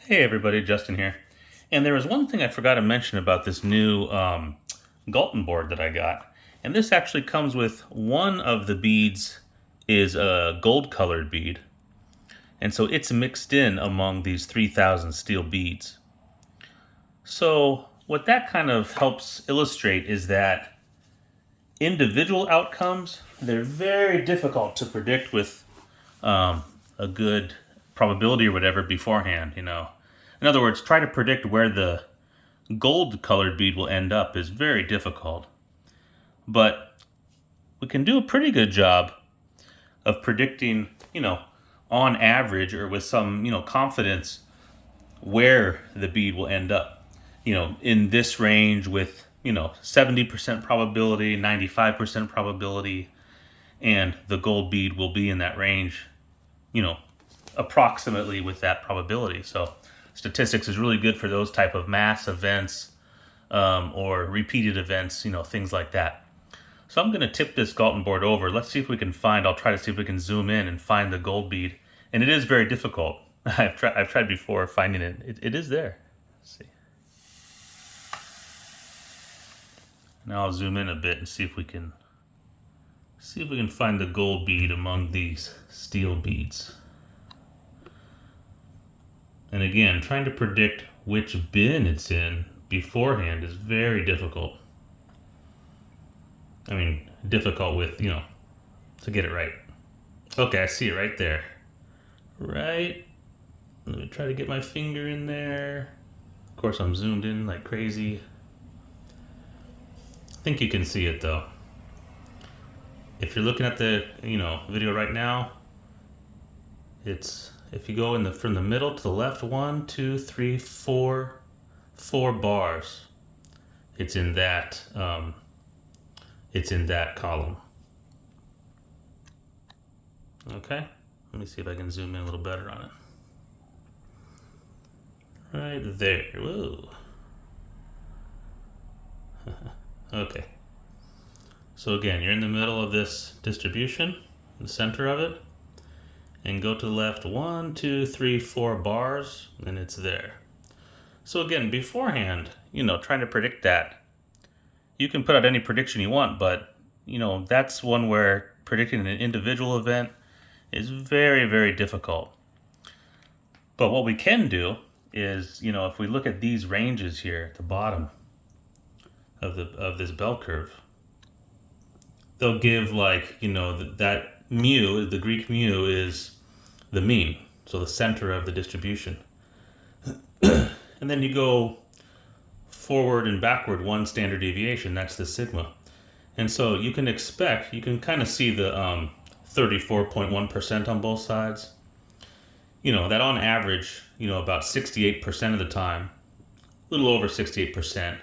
Hey everybody, Justin here. And there was one thing I forgot to mention about this new Galton board that I got. And this actually comes with one of the beads is a gold colored bead. And so it's mixed in among these 3,000 steel beads. So what that kind of helps illustrate is that individual outcomes, they're very difficult to predict with a good probability or whatever beforehand, In other words, try to predict where the gold colored bead will end up is very difficult. But we can do a pretty good job of predicting, on average or with some, confidence where the bead will end up. In this range with, 70% probability, 95% probability, and the gold bead will be in that range, approximately with that probability. So statistics is really good for those type of mass events or repeated events, things like that. So I'm going to tip this Galton board over. Let's see if we can I'll try to see if we can zoom in and find the gold bead. And it is very difficult. I've tried before finding it. It is there. Let's see. Now I'll zoom in a bit and see if we can find the gold bead among these steel beads. And again, trying to predict which bin it's in beforehand is very difficult. I mean, difficult with, to get it right. Okay, I see it right there. Right. Let me try to get my finger in there. Of course, I'm zoomed in like crazy. I think you can see it though. If you're looking at the, video right now, if you go from the middle to the left, 1, 2, 3, 4 bars. It's in that column. Okay, let me see if I can zoom in a little better on it. Right there. Whoa. Okay. So again, you're in the middle of this distribution, the center of it. And go to the left 1, 2, 3, 4 bars, and it's there. So again, beforehand, trying to predict that. You can put out any prediction you want, but, that's one where predicting an individual event is very, very difficult. But what we can do is, if we look at these ranges here at the bottom of this bell curve, they'll give that mu, the Greek mu, is the mean, so the center of the distribution. And then you go forward and backward 1 standard deviation, that's the sigma. And so you can kind of see the 34.1% on both sides. That on average, about 68% of the time, a little over 68%,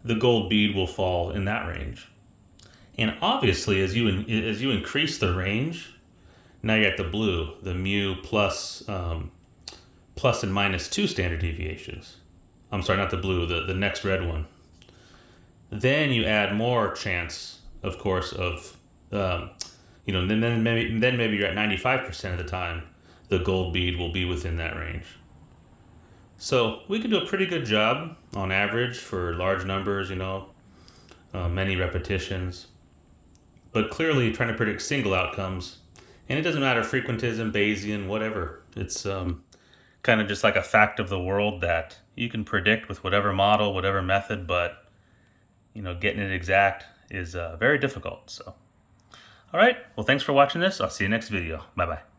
the gold bead will fall in that range. And obviously, as you increase the range, now you're at the blue, the mu plus and minus 2 standard deviations. I'm sorry, not the blue, the next red one. Then you add more chance, of course, of then maybe you're at 95% of the time, the gold bead will be within that range. So we can do a pretty good job on average for large numbers, many repetitions. But clearly trying to predict single outcomes, and it doesn't matter frequentism, Bayesian, whatever. It's kind of just like a fact of the world that you can predict with whatever model, whatever method, but getting it exact is very difficult. So, all right. Well, thanks for watching this. I'll see you next video. Bye-bye.